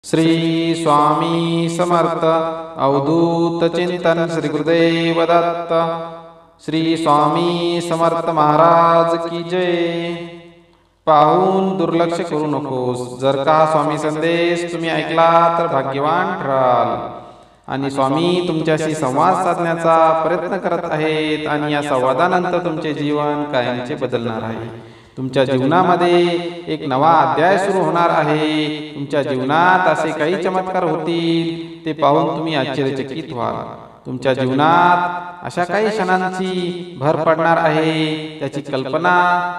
श्री स्वामी समर्थ अवधूत चिंतन श्री गुरुदेव दत्त। श्री स्वामी समर्थ महाराज की जय। पाहून दुर्लक्ष करू नकोस। जर का स्वामी संदेश तुम्ही ऐकला तर भाग्यवान ठराल। आणि स्वामी तुमच्याशी संवाद साधण्याचा प्रयत्न करत आहेत आणि या संवादानंतर तुमचे जीवन कायमचे बदलणार आहे। तुमच्या जीवनामध्ये एक नवा अध्याय सुरू होणार आहे। तुमच्या जीवनात असे काही चमत्कार होतील ते पाहून तुम्ही आश्चर्यचकित व्हाल। तुमच्या जीवनात अशा काही क्षणांची भर पडणार आहे त्याची कल्पना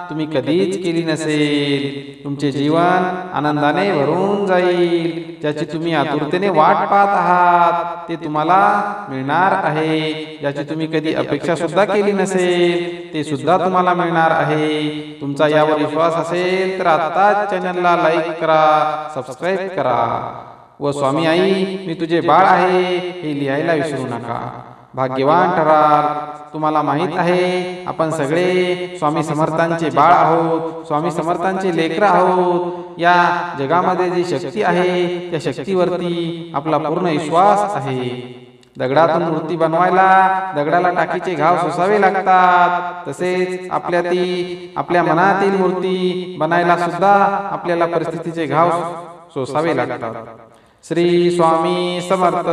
तुम्ही कधीच केली नसेल। तुमचे जीवन आनंदाने भरून जाईल। ज्याची तुम्ही आतुरतेने वाट पाहत आहात ते तुम्हाला मिळणार आहे। ज्याची तुम्ही कधी अपेक्षा सुद्धा केली नसेल ते सुद्धा तुम्हाला मिळणार आहे। तुमचा यावर विश्वास असेल तर आत्ताच चॅनलला लाईक करा, सबस्क्राईब करा व स्वामी आई मी तुझे बाळ आहे हे लिहायला विसरू नका। भाग्यवान ठराल। तुम्हाला माहित आहे आपण सगळे स्वामी समर्थांचे बाळ आहोत, स्वामी समर्थांचे लेकरं आहोत। या जगामध्ये जी शक्ती आहे त्या शक्तीवरती आपला पूर्ण विश्वास आहे। दगडातून मूर्ती बनवायला दगडाला टाकीचे घाव सोसावे लागतात, तसेच आपल्या मनातील मूर्ती बनायला सुद्धा आपल्याला परिस्थितीचे घाव सोसावे लागतात। श्री स्वामी समर्थ।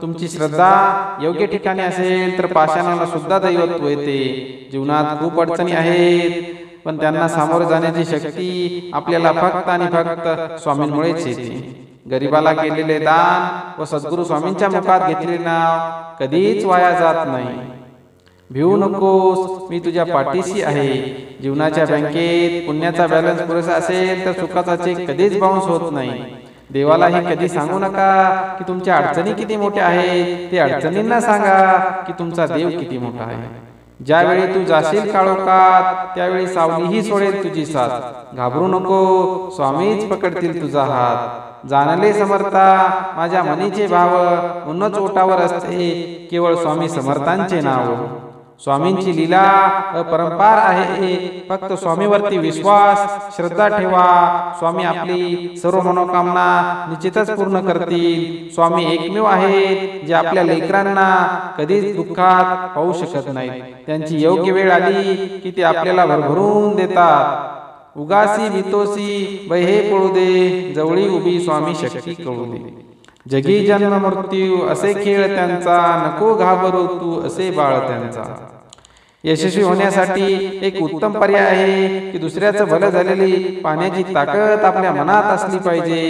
तुमची श्रद्धा योग्य ठिकाणी असेल तर पाषाणाला सुद्धा दैवत्व येते। जीवनात खूप अडचणी आहेत पण त्यांना सामोरे जाण्याची शक्ती आपल्याला फक्त आणि फक्त स्वामींमुळेच येते। गरिबाला केलेले दान व सद्गुरू स्वामींच्या मुखात घेतलेले नाव कधीच वाया जात नाही। भिवू नकोस, मी तुझ्या पाठीशी आहे। जीवनाच्या बँकेत पुण्याचा बॅलन्स पुरेसा असेल तर सुखाचा चेक कधीच बाउन्स होत नाही। देवाला हे कधी सांगू नका की तुमच्या अडचणी किती मोठ्या आहेत, ते अडचणींना सांगा की तुमचा देव किती मोठा आहे। ज्यावेळी तू जाशील काळोखात त्यावेळी सावलीही सोडेल तुझी साथ। घाबरू नको, स्वामीच पकडतील तुझा हात। जाणले समर्था माझ्या मनीचे भाव, उन्नत ओटावर असते केवळ स्वामी समर्थांचे नाव। स्वामींची लीला अपरंपार आहे, फक्त स्वामीवरती विश्वास श्रद्धा ठेवा। स्वामी आपली सर्व मनोकामना निश्चितच पूर्ण करतील। स्वामी एकमेव आहेत जे आपल्या लेकरांना कधीच दुःखात पाहू शकत नाहीत। त्यांची योग्य वेळ आली की ते आपल्याला भरभरून देतात। उगासी मितोसी बहे पळू दे, जवळी उभी स्वामी शक्ती कळू दे। जगी जन्म मृत्यू असे खेळ त्यांचा, नको घाबरू तू असे बाळ त्यांचा। यशस्वी होण्यासाठी एक उत्तम पर्याय आहे की दुसऱ्याचं भलं झालेली पाहण्याची ताकद आपल्या मनात असली पाहिजे।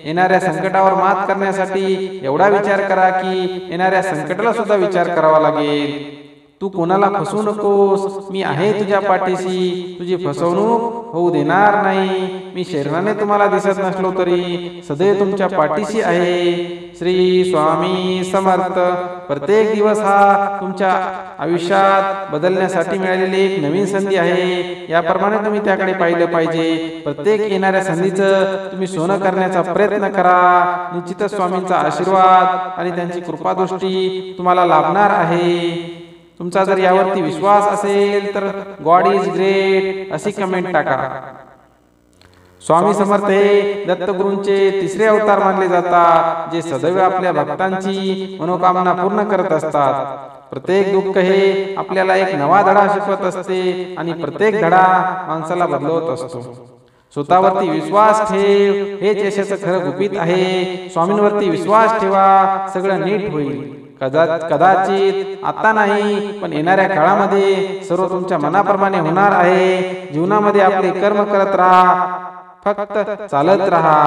येणाऱ्या संकटावर मात करण्यासाठी एवढा विचार करा की येणाऱ्या संकटाला सुद्धा विचार करावा लागेल। तू कोणाला फसवू नकोस, मी आहे तुझ्या पाठीशी। तुझी फसवणूक होऊ देणार नाही। मी शरीराने तुम्हाला दिसत नसलो तरी सदैव तुमच्या पाठीशी आहे। श्री स्वामी समर्थ। प्रत्येक दिवस हा तुमच्या आयुष्यात बदलण्यासाठी मिळालेली एक नवीन संधी आहे। याप्रमाणे तुम्ही त्याकडे पाहिलं पाहिजे। प्रत्येक येणाऱ्या संधीचं तुम्ही सोनं करण्याचा प्रयत्न करा। निश्चितच स्वामींचा आशीर्वाद आणि त्यांची कृपादृष्टी तुम्हाला लाभणार आहे। तुमचा जर यावरती विश्वास असेल तर गॉड इज ग्रेट अशी कमेंट टाका। स्वामी समर्थ हे दत्तगुरूंचे तिसरे अवतार मानले जातात, जे सदैव आपल्या भक्तांची मनोकामना पूर्ण करत असतात। प्रत्येक दुःख हे आपल्याला एक नवा धडा शिकवत असते आणि प्रत्येक धडा माणसाला बदलवत असतो। स्वतःवरती विश्वास ठेव, हेच यशाचं खरं गुपित आहे। स्वामींवरती विश्वास ठेवा, सगळं नीट होईल। कदाचित आता नाही पण येणाऱ्या काळामध्ये सर्व तुमच्या मनाप्रमाणे होणार आहे। जीवनामध्ये आपले कर्म करत राहा, फक्त चालत राहा।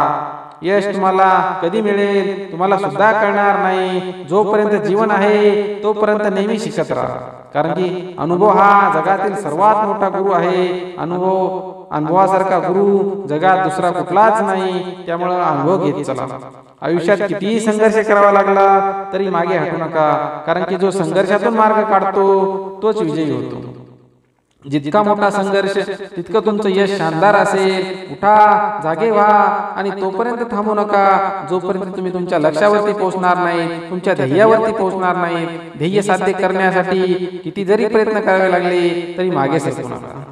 यश तुम्हाला कधी मिळेल तुम्हाला सुद्धा कळणार नाही। जोपर्यंत जीवन आहे तोपर्यंत नेहमी शिकत राहा, कारण की अनुभव हा जगातील सर्वात मोठा गुरु आहे। अनुभवासारखा गुरु जगात दुसरा कुठलाच नाही, त्यामुळे अनुभव घेत चला। आयुष्यात कितीही संघर्ष करावा लागला तरी मागे हटू नका, कारण की जो संघर्षातून मार्ग काढतो तोच विजयी होतो। जितका मोठा संघर्ष तितकं तुमचं यश शानदार असेल। उठा, जागे व्हा आणि तोपर्यंत थांबू नका जोपर्यंत तुम्ही तुमच्या लक्ष्यावरती पोहोचणार नाही, तुमच्या ध्येयावरती पोहोचणार नाही। ध्येय साध्य करण्यासाठी किती जरी प्रयत्न करावे लागले तरी मागे सरकू नका।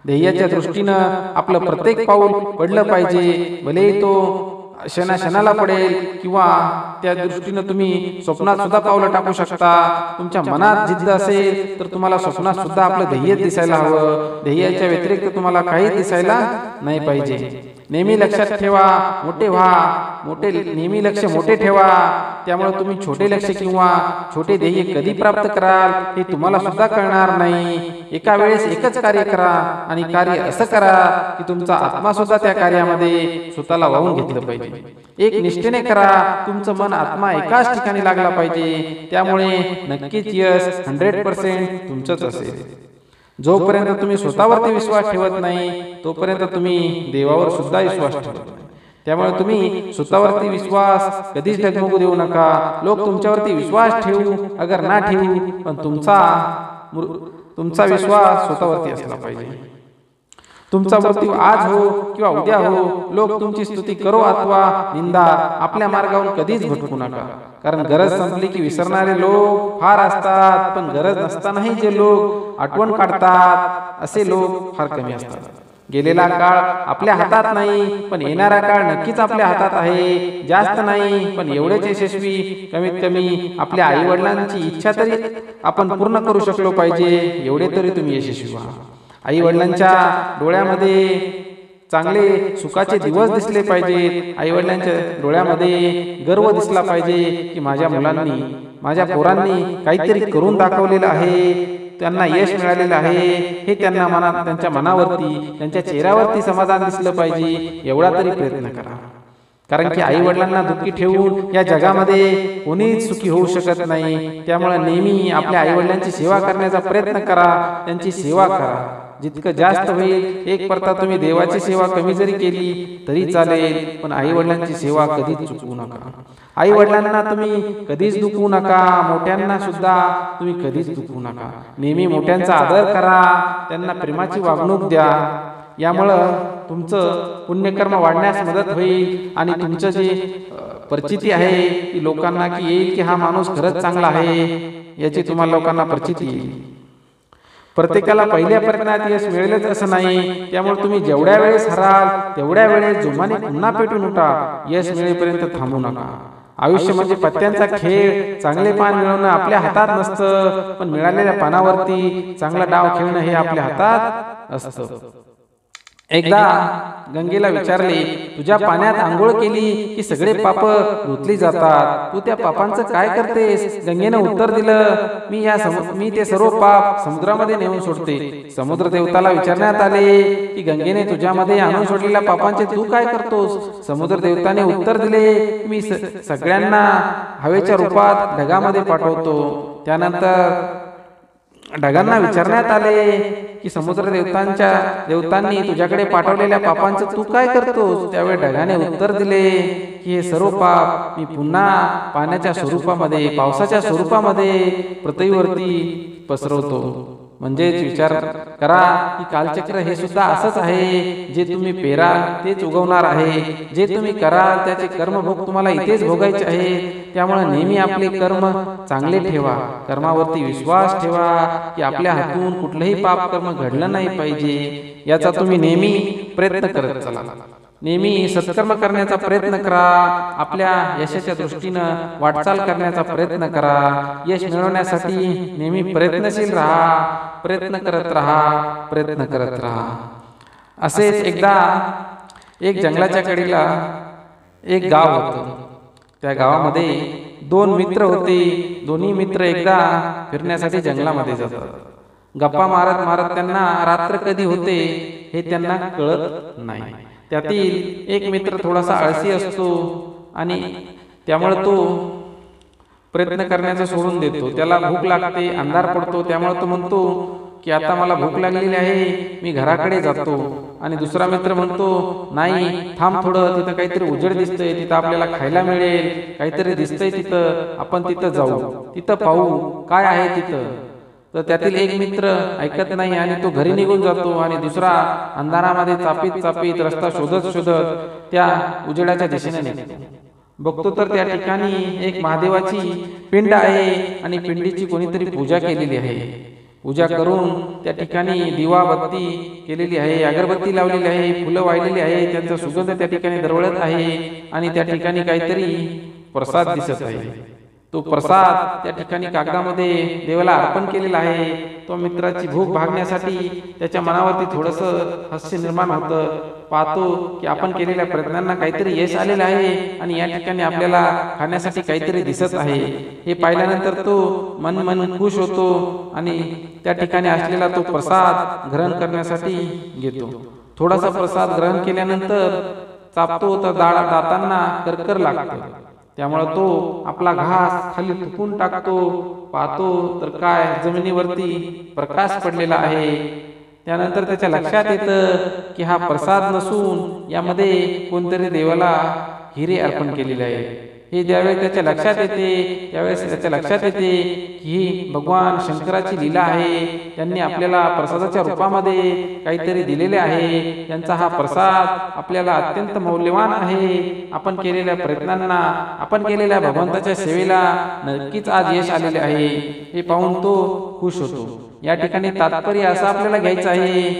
ध्येयाच्या दृष्टीनं आपलं प्रत्येक पाऊल पडलं पाहिजे, भले तो क्षणाला पडेल किंवा त्या दृष्टीनं तुम्ही स्वप्नात सुद्धा पावलं टाकू शकता. तुमच्या मनात जिद्द असेल तर तुम्हाला स्वप्नात सुद्धा आपलं ध्येय दिसायला हवं. ध्येयाच्या व्यतिरिक्त तुम्हाला काही दिसायला नाही पाहिजे. नेहमी लक्षात ठेवा, मोठे व्हा, नेहमी लक्ष मोठे ठेवा. त्यामुळे तुम्ही छोटे लक्ष किंवा छोटे ध्येय कधी प्राप्त कराल हे तुम्हाला सुद्धा कळणार नाही. एका वेळेस एकच कार्य करा आणि कार्य असं करा की तुमचा आत्मा सुद्धा त्या कार्यामध्ये स्वतःला वाहून घेतलं पाहिजे. एक निष्ठेने करा. तुमचं मन आत्मा एकाच ठिकाणी लागला पाहिजे. त्यामुळे नक्कीच यश 100% तुमचंच असेल. जोपर्यंत तुम्ही स्वतःवरती विश्वास ठेवत नाही तोपर्यंत तुम्ही देवावर सुद्धा विश्वास ठेवत नाही. त्यामुळे तुम्ही स्वतःवरती विश्वास कधीच डगमगू देऊ नका. लोक तुमच्यावरती विश्वास ठेवू अगर ना ठेवू, पण तुमचा विश्वास स्वतःवरती असला पाहिजे. तुमचा मृत्यू आज हो किंवा उद्या हो, लोक तुमची स्तुती करो अथवा निंदा, आपल्या मार्गावरून कधीच भटकू नका. कारण गरज संपली की विसरणारे लोक फार असतात, पण गरज नसतानाही जे लोक आठवण काढतात असे लोक फार कमी असतात. गेलेला काळ आपल्या हातात नाही, पण येणारा काळ नक्कीच आपल्या हातात आहे. जास्त नाही, पण एवढेच यशस्वी. कमीत कमी आपल्या आई वडिलांची इच्छा तरी आपण पूर्ण करू शकलो पाहिजे. एवढे तरी तुम्ही यशस्वी व्हा. आई वडिलांच्या डोळ्यामध्ये चांगले सुखाचे दिवस दिसले पाहिजेत. आई वडिलांच्या डोळ्यामध्ये गर्व दिसला पाहिजे की माझ्या मुलांनी, माझ्या पोरांनी काहीतरी करून दाखवलेलं आहे, त्यांना यश मिळालेलं आहे. हे त्यांच्या मनावरती, त्यांच्या चेहऱ्यावरती समाधान दिसलं पाहिजे. एवढा तरी प्रयत्न करा. कारण की आई वडिलांना दुःखी ठेवून या जगामध्ये कोणीच सुखी होऊ शकत नाही. त्यामुळे नेहमी आपल्या आई वडिलांची सेवा करण्याचा प्रयत्न करा. त्यांची सेवा करा. जितकं जास्त होईल. एक परता तुम्ही देवाची सेवा कमी जरी केली तरी चालेल, पण आई वडिलांची सेवा कधीच चुकवू नका. आई वडिलांना तुम्ही कधीच दुखवू नका. मोठ्यांना सुद्धा तुम्ही कधीच दुखवू नका. नेहमी मोठ्यांचा आदर करा. त्यांना प्रेमाची वागणूक द्या. यामुळं तुमचं पुण्यकर्म वाढण्यास मदत होईल आणि तुमचं जे प्रचिती आहे ती लोकांना की येईल की हा माणूस खरंच चांगला आहे, याची तुम्हाला लोकांना प्रचिती येईल. प्रत्येकाला पहिल्या प्रयत्नात यश मिळेलच असं नाही. त्यामुळे तुम्ही जेवढ्या वेळेस हराल तेवढ्या वेळेस जोमाने पुन्हा पेटून उठा. यश मिळेपर्यंत थांबू नका. आयुष्य म्हणजे पत्त्यांचा खेळ. चांगले पान मिळवणं आपल्या हातात नसतं, पण मिळालेल्या पानावरती चांगला डाव खेळणं हे आपल्या हातात असतं. एकदा गंगेला विचारले, तुझ्या पाण्यात आंघोळ केली की सगळे पाप धुतली जातात, तू त्या पापांचं काय करतेस? गंगेनं उत्तर दिलं, मी ते सर्व पाप समुद्रामध्ये नेऊन सोडते. समुद्र देवताला विचारण्यात आले की गंगेने तुझ्यामध्ये आणून सोडलेल्या पापांचे तू काय करतोस? समुद्र देवताने उत्तर दिले, मी सगळ्यांना हवेच्या रूपात ढगामध्ये पाठवतो. त्यानंतर ढगांना विचारण्यात आले की समुद्र देवतांनी तुझ्याकडे पाठवलेल्या पापांचं तू काय करतोस? त्यावेळी ढगाने उत्तर दिले की हे सर्व पाप मी पुन्हा पाण्याच्या स्वरूपामध्ये, पावसाच्या स्वरूपामध्ये पृथ्वीवरती पसरवतो. म्हणजेच विचार करा की कालचक्र हे सुद्धा असंच आहे. जे तुम्ही पेराल तेच उगवणार आहे. जे तुम्ही कराल त्याचे कर्मभोग तुम्हाला इथेच भोगायचे आहे. त्यामुळे नेहमी आपले कर्म चांगले ठेवा. कर्मावरती विश्वास ठेवा की आपल्या हातून कुठलंही पाप कर्म घडलं नाही पाहिजे. याचा तुम्ही नेहमी प्रयत्न करत चला. नेहमी सत्कर्म करण्याचा प्रयत्न करा. आपल्या यशाच्या दृष्टीनं वाटचाल करण्याचा प्रयत्न करा. यश मिळवण्यासाठी नेहमी प्रयत्नशील राहा. प्रयत्न करत राहा. असेच एकदा एक जंगलाच्या कडेला एक गाव होतं. त्या गावामध्ये दोन मित्र होते. दोन्ही मित्र एकदा फिरण्यासाठी जंगलामध्ये जातात. गप्पा मारत मारत त्यांना रात्र कधी होते हे त्यांना कळत नाही. त्यातील एक मित्र थोडासा आळसी असतो आणि त्यामुळे तो प्रयत्न करण्याचा सोडून देतो. त्याला भूक लागते, अंधार पडतो. त्यामुळे तो म्हणतो की आता मला भूक लागलेली आहे, मी घराकडे जातो. आणि दुसरा मित्र म्हणतो, नाही थांब थोडं, तिथं काहीतरी उजेड दिसतंय, तिथं आपल्याला खायला मिळेल, काहीतरी दिसतंय तिथं, आपण तिथं जाऊ, तिथं पाहू काय आहे तिथं. तर त्यातील एक मित्र ऐकत नाही आणि तो घरी निघून जातो. आणि दुसरा अंधारामध्ये चापीत रस्ता शोधत त्या उजेडाच्या दिशेने निघतो. बघतो तर त्या ठिकाणी एक महादेवाची पिंड आहे आणि पिंडीची कोणीतरी पूजा केलेली आहे. पूजा करून त्या ठिकाणी दिवा बत्ती केलेली आहे, अगरबत्ती लावलेली आहे, फुलं वाहिलेली आहे, त्यांचा सुगंध त्या ठिकाणी दरवळत आहे आणि त्या ठिकाणी काहीतरी प्रसाद दिसत आहे। तो प्रसाद त्या ठिकाणी कागदामध्ये देवाला अर्पण केलेला आहे। तो मित्राची भूक भागण्यासाठी त्याच्या मनावरती थोडंसं हास्य निर्माण होतं। पाहतो की आपण केलेल्या प्रयत्नांना काहीतरी यश आलेलं आहे आणि या ठिकाणी आपल्याला खाण्यासाठी काहीतरी दिसत आहे। हे पाहिल्यानंतर तो मन खुश होतो आणि त्या ठिकाणी असलेला तो प्रसाद ग्रहण करण्यासाठी घेतो। थोडासा प्रसाद ग्रहण केल्यानंतर चापतो तर दातांना करकर लागतं, त्यामुळे तो आपला घास खाली थुकून टाकतो। पाहतो तर काय जमिनीवरती प्रकाश पडलेला आहे। त्यानंतर त्याच्या लक्षात येतं की हा प्रसाद नसून यामध्ये कोणतरी देवाला हिरे अर्पण केलेले आहे। हे ज्यावेळेस त्याच्या लक्षात येते त्यावेळेस त्याच्या लक्षात येते की ही भगवान शंकराची लीला आहे। त्यांनी आपल्याला प्रसादाच्या रूपामध्ये काहीतरी दिलेले आहे। त्यांचा हा प्रसाद आपल्याला अत्यंत मौल्यवान आहे। आपण केलेल्या प्रयत्नांना, आपण केलेल्या भगवंताच्या सेवेला नक्कीच आज यश आलेले आहे। हे पाहून तो खुश होतो। या ठिकाणी तात्पर्य असं आपल्याला घ्यायचं आहे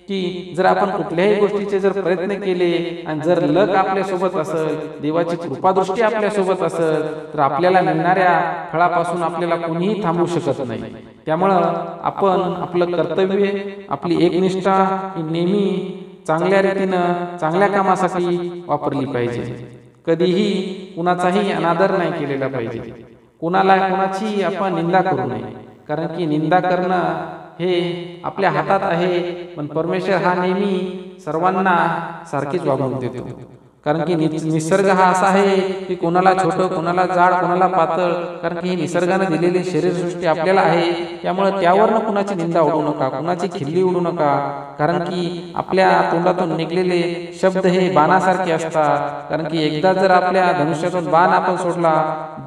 की जर आपण कुठल्याही गोष्टीचे जर प्रयत्न केले आणि जर लक आपल्यासोबत असेल, देवाची कृपादृष्टी आपल्यासोबत असेल, तर आपल्याला मिळणाऱ्या फळापासून आपल्याला कोणीही थांबवू शकत नाही। त्यामुळं आपण आपलं कर्तव्य, आपली एकनिष्ठा ही नेहमी चांगल्या रीतीनं चांगल्या कामासाठी वापरली पाहिजे। कधीही कुणाचाही अनादर नाही केलेला पाहिजे। कुणाची आपण निंदा करू नये, कारण की निंदा करणं हे आपल्या हातात आहे। पण परमेश्वर हा नेहमी सर्वांना सारखीच वागणूक देतो, कारण की निसर्ग हा असा आहे की कोणाला छोटं, कोणाला जाड, कोणाला पातळ, कारण की ही निसर्गाने दिलेली शरीरसृष्टी आपल्याला आहे। त्यामुळे त्यावरनं कुणाची निंदा उडू नका, कुणाची खिल्ली उडू नका, कारण की आपल्या तोंडातून निघलेले शब्द हे बाणासारखे असतात। कारण की एकदा जर आपल्या धनुष्यातून बाण आपण सोडला,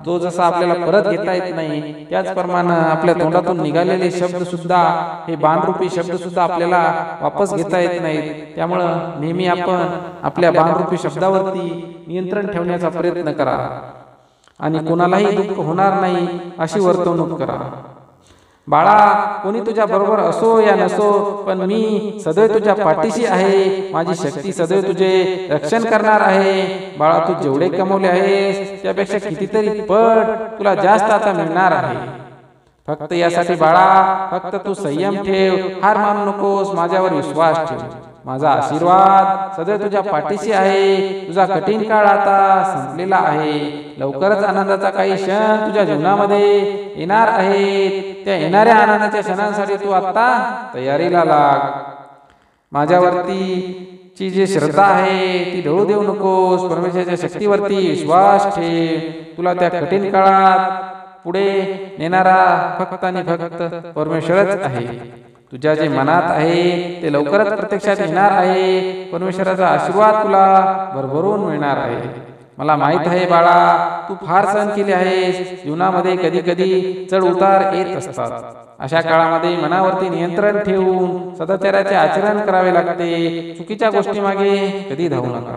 तो जसा आपल्याला परत घेता येत नाही, त्याचप्रमाणे आपल्या तोंडातून निघालेले शब्द सुद्धा हे बाणरूपी शब्द सुद्धा आपल्याला वापस घेता येत नाहीत। त्यामुळं नेहमी आपण आपल्या बाणरूपी शब्दावरती नियंत्रण ठेवण्याचा प्रयत्न करा आणि कोणालाही दुःख होणार नाही अशी वर्तवणूक करा। बाळा, कोणी तुझ्या बरोबर असो या नसो, पण मी सदैव तुझ्या पाठीशी आहे। माझी शक्ती सदैव तुझे रक्षण करणार आहे। बाळा, तू जेवढे कमवले आहेस त्यापेक्षा कितीतरी पट तुला जास्त आता मिळणार आहे। फक्त यासाठी बाळा, फक्त तू संयम ठेव, हार मानू नकोस, माझ्यावर विश्वास ठेव। माझा आशीर्वाद सदैव तुझ्या पाठीशी आहे। तुझा कठीण काळ आता संपलेला आहे। लवकरच आनंदाचा काही क्षण तुझ्या जीवनामध्ये येणार आहेत। त्या येणाऱ्या आनंदाच्या क्षणांसाठी तू आता तयारीला लाग। माझ्यावरती ची जी श्रद्धा आहे ती ढळू देऊ नकोस। परमेश्वराच्या शक्तीवरती विश्वास ठेव। तुला त्या कठीण काळात पुढे नेणारा फक्त आणि फक्त परमेश्वरच आहे। तुझ्या जे मनात आहे ते लवकरच प्रत्यक्षात येणार आहे। परमेश्वराचा आशीर्वाद तुला भरभरून मिळणार आहे। मला माहित आहे बाळा, तू फार सहन केले आहेस। जीवनामध्ये कधी कधी चढ उतार येत असतात। अशा काळामध्ये मनावरती नियंत्रण ठेवून सदाचाराचे आचरण करावे लागते। चुकीच्या गोष्टी मागे कधी धावू नका।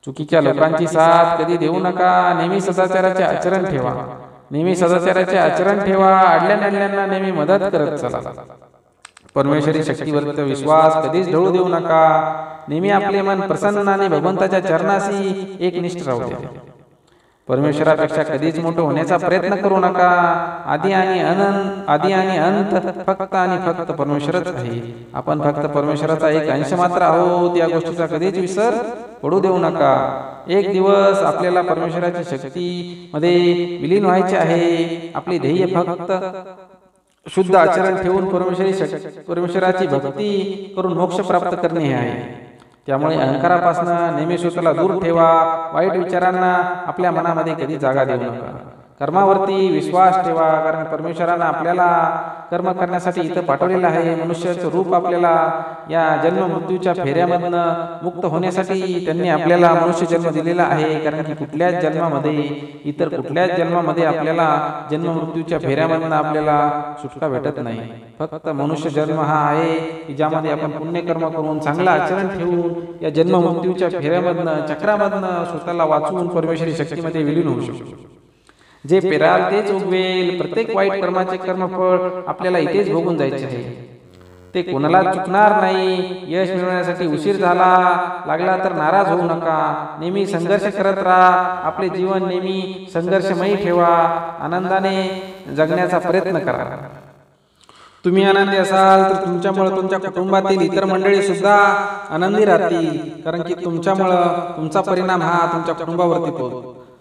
चुकीच्या लोकांची साथ कधी देऊ नका। नेहमी सदाचाराचे आचरण ठेवा। नेहमी सदाचाराचे आचरण ठेवा। अडल्या नडल्यांना नेहमी मदत करत चला। परमेश्वरी शक्तीवरचा विश्वास कधीच ढळू देऊ नका। नेहमी आपले मन प्रसन्न आणि भगवंताच्या चरणाशी एकनिष्ठ राहू द्या। परमेश्वरापेक्षा कधीच मोठं होण्याचा प्रयत्न करू नका। आदी आणि अंत फक्त आणि फक्त परमेश्वरच आहे। आपण फक्त परमेश्वराचा एक अंश मात्र आहोत। या गोष्टीचा कधीच विसर पडू देऊ नका। एक दिवस आपल्याला परमेश्वराची शक्ती मध्ये विलीन व्हायचे आहे। आपली ध्येय फक्त शुद्ध आचरण ठेवून परमेश्वराची भक्ती करून मोक्ष प्राप्त करणे हे आहे। त्यामुळे अहंकारापासून नेहमी स्वतःला दूर ठेवा। वाईट विचारांना आपल्या मनामध्ये कधी जागा देऊ नका। कर्मावरती विश्वास ठेवा, कारण परमेश्वराने आपल्याला कर्म करण्यासाठी इथं पाठवलेलं आहे। मनुष्याचं रूप आपल्याला या जन्म मृत्यूच्या फेऱ्यामधनं मुक्त होण्यासाठी त्यांनी आपल्याला मनुष्य जन्म दिलेला आहे। कारण की कुठल्याच जन्मामध्ये आपल्याला जन्म मृत्यूच्या फेऱ्यामधनं आपल्याला सुटका भेटत नाही। फक्त मनुष्य जन्म हा आहे की ज्यामध्ये आपण पुण्यकर्म करून चांगलं आचरण ठेवून या जन्म मृत्यूच्या फेऱ्यामधनं चक्रामधनं स्वतःला वाचवून परमेश्वरी शक्तीमध्ये विलीन होऊ शकतो। जे पेराल तेच उगवेल. प्रत्येक वाईट कर्माचे कर्मफळ आपल्याला इथेच भोगून जायचे आहे. ते कोणाला चुकणार नाही. यश मिळवण्यासाठी उशीर लागला तर नाराज होऊ नका. नेहमी संघर्ष करत राहा. आपले जीवन नेहमी संघर्षमयी ठेवा. आनंदाने जगण्याचा प्रयत्न करा. तुम्ही आनंदी असाल तर तुमच्यामुळे तुमच्या कुटुंबातील इतर मंडळी सुद्धा आनंदी राहतील. कारण की तुमच्यामुळं तुमचा परिणाम हा तुमच्या कुटुंबावरती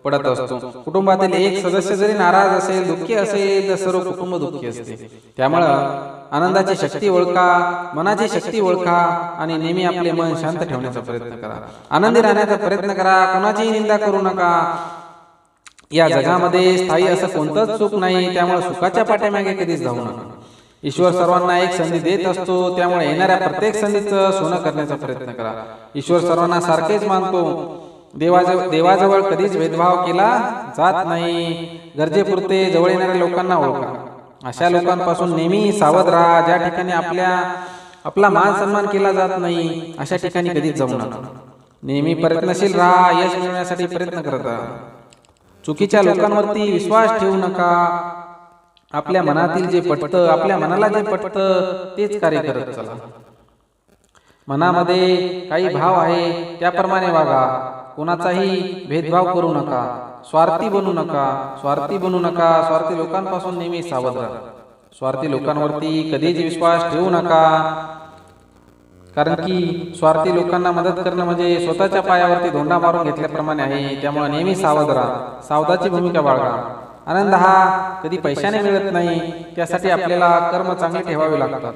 पडत असतो. कुटुंबातील एक सदस्य जरी नाराज असेल, दुःखी असेल, तर सर्व कुटुंब दुःखी असते. त्यामुळं आनंदाची शक्ती ओळखा, मनाची शक्ती ओळखा आणि नेहमी आपले मन शांत ठेवण्याचा प्रयत्न करा. आनंदी राहण्याचा प्रयत्न करा. कोणाचीही निंदा करू नका. या जगामध्ये स्थायी असं कोणतंच सुख नाही. त्यामुळे सुखाच्या पाठीमागे कधीच जाऊ नका. ईश्वर सर्वांना एक संधी देत असतो. त्यामुळे येणाऱ्या प्रत्येक संधीचं सोनं करण्याचा प्रयत्न करा. ईश्वर सर्वांना सारखेच मानतो. देवाजवळ कधीच भेदभाव केला जात नाही. गरजेपुरते जवळ येणाऱ्या लोकांना ओळखा. अशा लोकांपासून नेहमी सावध राहा. ज्या ठिकाणी आपला मान सन्मान केला जात नाही अशा ठिकाणी कधीच जाऊ नका. नेहमी प्रयत्नशील राहा. यश मिळवण्यासाठी प्रयत्न करत राहा. चुकीच्या लोकांवरती विश्वास ठेवू नका. आपल्या मनातील जे पटतं, आपल्या मनाला जे पटतं तेच कार्य करत चला. मनामध्ये काही भाव आहे त्याप्रमाणे वागा. कोणाचाही भेदभाव करू नका. स्वार्थी बनू नका. स्वार्थी लोकांपासून नेहमी सावध राहा. स्वार्थी लोकांवरती कधीच विश्वास ठेवू नका. कारण की स्वार्थी लोकांना मदत करणं म्हणजे स्वतःच्या पायावरती धोंडा मारून घेतल्याप्रमाणे आहे. त्यामुळे नेहमी सावध राहा. सावधाची भूमिका बाळगा. आनंद हा कधी पैशाने मिळत नाही. त्यासाठी आपल्याला कर्म चांगले ठेवावे लागतात.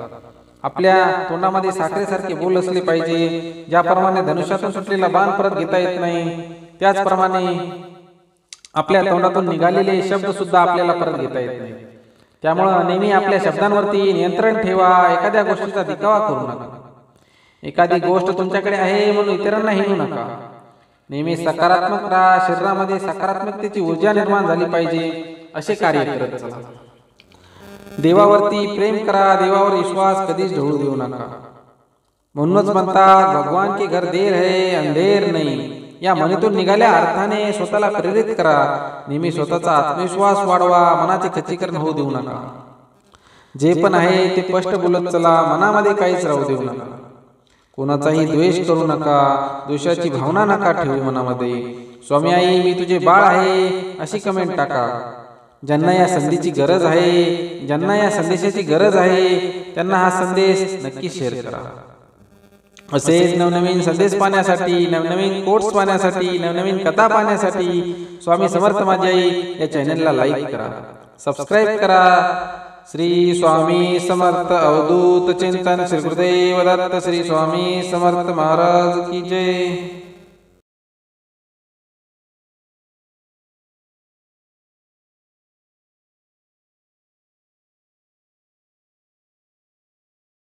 आपल्या तोंडामध्ये साखरेसारखे बोल असले पाहिजे. ज्याप्रमाणे धनुष्यातून सुटलेला बाण परत घेता येत नाही, त्याचप्रमाणे आपल्या तोंडातून निघालेले शब्द सुद्धा आपल्याला परत घेता येत नाही. त्यामुळं नेहमी आपल्या शब्दांवरती नियंत्रण ठेवा. एखाद्या गोष्टीचा दिखावा करू नका. एखादी गोष्ट तुमच्याकडे आहे म्हणून इतरांना हिणू नका. नेहमी सकारात्मक राहा. शरीरामध्ये सकारात्मकतेची ऊर्जा निर्माण झाली पाहिजे असे कार्य करत चला. देवावरती प्रेम करा. देवावर विश्वास कधीच ढळू देऊ नका. म्हणूनच म्हणतात भगवान के घर देर है अंधेर नाही. या म्हणीतून निघाल्या अर्थाने स्वतःला प्रेरित करा. नेहमी स्वतःचा आत्मविश्वास वाढवा. मनाचे खच्चीकरण होऊ देऊ नका. जे पण आहे ते स्पष्ट बोलत चला. मनामध्ये काहीच राहू देऊ नका. कोणाचाही द्वेष करू नका. द्वेषाची भावना नका ठेवू मनामध्ये. स्वामी आई मी तुझे बाळ आहे अशी कमेंट टाका. ज्यांना या संधीची गरज आहे, ज्यांना या संदेशाची गरज आहे, त्यांना हा संदेश नक्की शेअर करा. असेच नवनवीन संदेश पाहण्यासाठी, नवनवीन कोट्स पाहण्यासाठी, नवनवीन कथा पाहण्यासाठी स्वामी समर्थ माझी आई या चॅनलला लाईक करा, सबस्क्राईब करा. श्री स्वामी समर्थ अवधूत चिंतन श्री गुरुदेव दत्त श्री स्वामी समर्थ महाराज की जय.